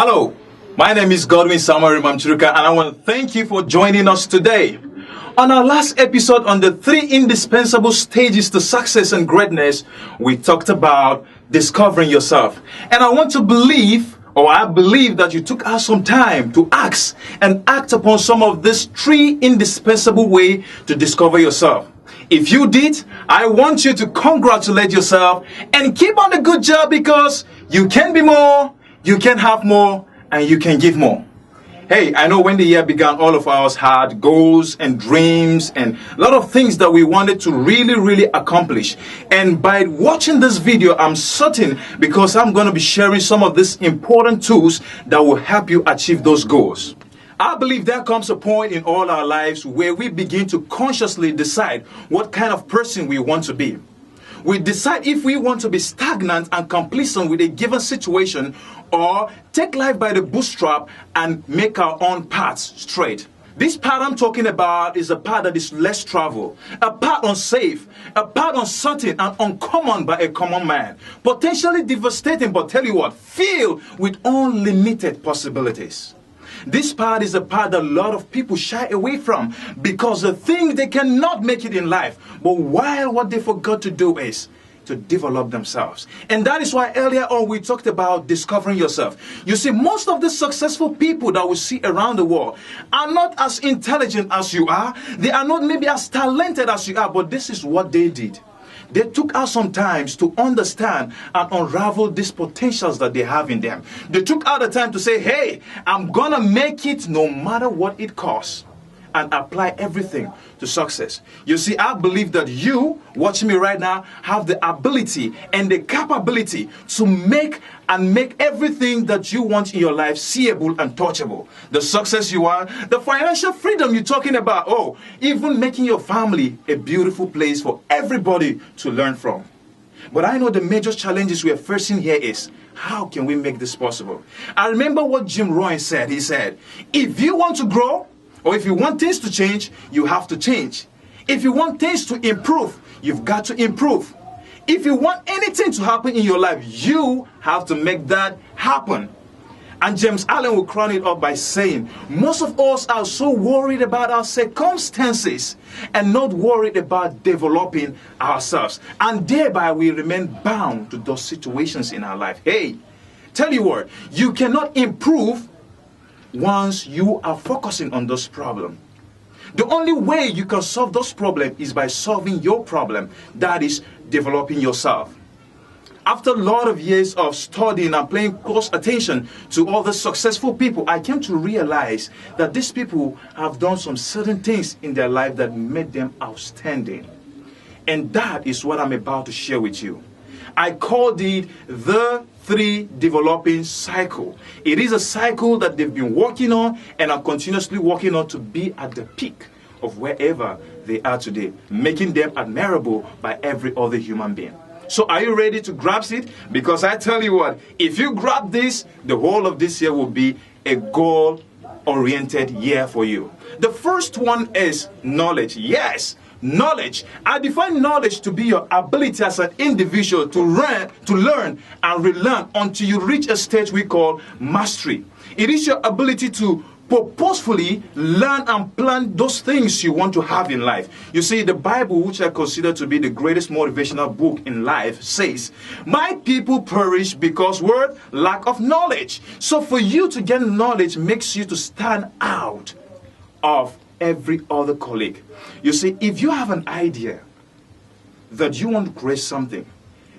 Hello, my name is Godwin Samuel Mamchuruka, and I want to thank you for joining us today. On our last episode on the 3 indispensable stages to success and greatness, we talked about discovering yourself. And I believe that you took out some time to ask and act upon some of these 3 indispensable ways to discover yourself. If you did, I want you to congratulate yourself and keep on the good job, because you can be more, you can have more, and you can give more. Hey, I know when the year began, all of us had goals and dreams and a lot of things that we wanted to really accomplish. And by watching this video, I'm certain, because I'm going to be sharing some of these important tools that will help you achieve those goals. I believe there comes a point in all our lives where we begin to consciously decide what kind of person we want to be. We decide if we want to be stagnant and complacent with a given situation, or take life by the bootstrap and make our own paths straight. This path I'm talking about is a path that is less traveled, a path unsafe, a path uncertain and uncommon by a common man, potentially devastating, but tell you what, filled with unlimited possibilities. This path is a path that a lot of people shy away from because they think they cannot make it in life. But while what they forgot to do is to develop themselves. And that is why earlier on we talked about discovering yourself. You see, most of the successful people that we see around the world are not as intelligent as you are. They are not maybe as talented as you are, but this is what they did. They took out some time to understand and unravel these potentials that they have in them. They took out the time to say, hey, I'm going to make it no matter what it costs, and apply everything to success. You see, I believe that you, watching me right now, have the ability and the capability to make everything that you want in your life seeable and touchable. The success you want, the financial freedom you're talking about, even making your family a beautiful place for everybody to learn from. But I know the major challenges we are facing here is, how can we make this possible? I remember what Rohn said. He said, if you want to grow, or if you want things to change, you have to change. If you want things to improve, you've got to improve. If you want anything to happen in your life, you have to make that happen. And James Allen will crown it up by saying, most of us are so worried about our circumstances and not worried about developing ourselves. And thereby we remain bound to those situations in our life. Hey, tell you what, you cannot improve once you are focusing on those problems. The only way you can solve those problems is by solving your problem. That is developing yourself. After a lot of years of studying and paying close attention to all the successful people, I came to realize that these people have done some certain things in their life that made them outstanding. And that is what I'm about to share with you. I called it the 3 developing cycle. It is a cycle that they've been working on and are continuously working on to be at the peak of wherever they are today, making them admirable by every other human being. So are you ready to grasp it? Because I tell you what, if you grab this, the whole of this year will be a goal-oriented year for you. The first one is knowledge. Yes, knowledge. I define knowledge to be your ability as an individual to learn and relearn until you reach a stage we call mastery. It is your ability to purposefully learn and plan those things you want to have in life. You see, the Bible, which I consider to be the greatest motivational book in life, says, my people perish because lack of knowledge. So for you to get knowledge makes you to stand out of every other colleague. You see, if you have an idea that you want to create something,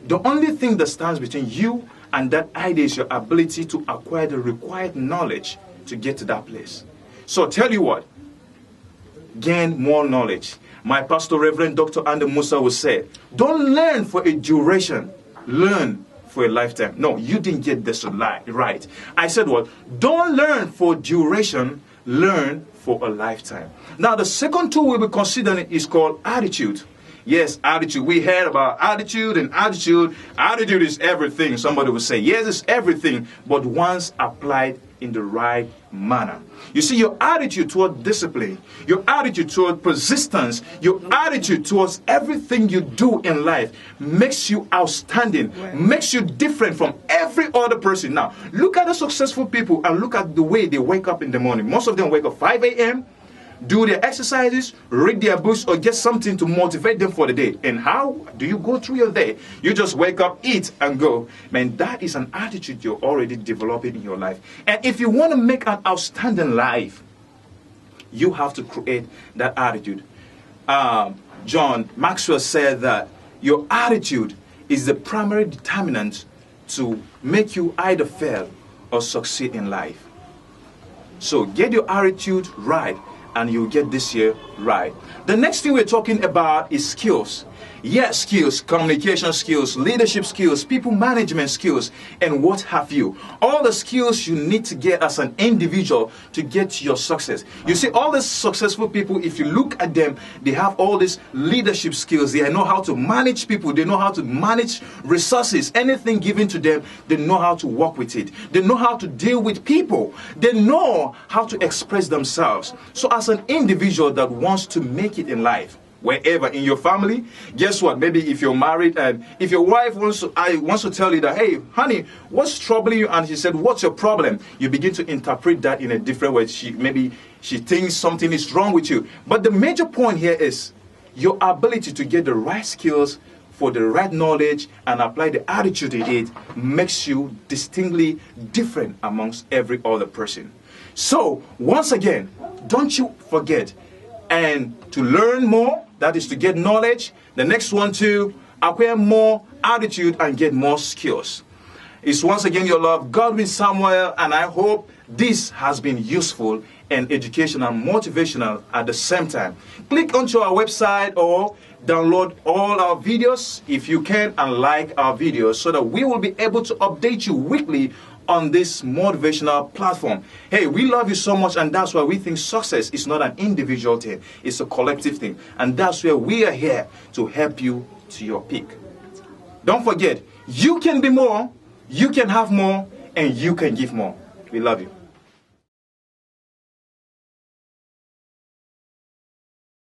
the only thing that stands between you and that idea is your ability to acquire the required knowledge to get to that place. So tell you what, gain more knowledge. My pastor, Reverend Dr. Andy Musa, will say, don't learn for a duration, learn for a lifetime. No, you didn't get this right. I said what? Don't learn for duration, learn for a lifetime. Now, the second tool we'll be considering is called attitude. Yes, attitude. We heard about attitude and attitude. Attitude is everything. Somebody will say, yes, it's everything, but once applied in the right manner. You see, your attitude toward discipline, your attitude toward persistence, your attitude towards everything you do in life makes you outstanding, makes you different from every other person. Now, look at the successful people and look at the way they wake up in the morning. Most of them wake up 5 a.m., do their exercises, read their books, or get something to motivate them for the day. And how do you go through your day? You just wake up, eat, and go. Man, that is an attitude you're already developing in your life. And if you want to make an outstanding life, you have to create that attitude. John Maxwell said that your attitude is the primary determinant to make you either fail or succeed in life. So get your attitude right, and you'll get this year right. The next thing we're talking about is skills. Yes, skills, communication skills, leadership skills, people management skills, and what have you. All the skills you need to get as an individual to get your success. You see, all the successful people, if you look at them, they have all these leadership skills. They know how to manage people. They know how to manage resources. Anything given to them, they know how to work with it. They know how to deal with people. They know how to express themselves. So as an individual that wants to make it in life, wherever in your family, guess what? Maybe if you're married and if your wife wants to tell you that, hey, honey, what's troubling you? And she said, what's your problem? You begin to interpret that in a different way. Maybe she thinks something is wrong with you. But the major point here is your ability to get the right skills for the right knowledge and apply the attitude in it makes you distinctly different amongst every other person. So once again, don't you forget, and to learn more, that is to get knowledge. The next one, to acquire more attitude and get more skills. It's once again your love, Godwin Samuel, and I hope this has been useful and educational and motivational at the same time. Click onto our website or download all our videos if you can, and like our videos so that we will be able to update you weekly on this motivational platform. Hey, we love you so much, and that's why we think success is not an individual thing, it's a collective thing. And that's where we are here to help you to your peak. Don't forget, you can be more, you can have more, and you can give more. We love you.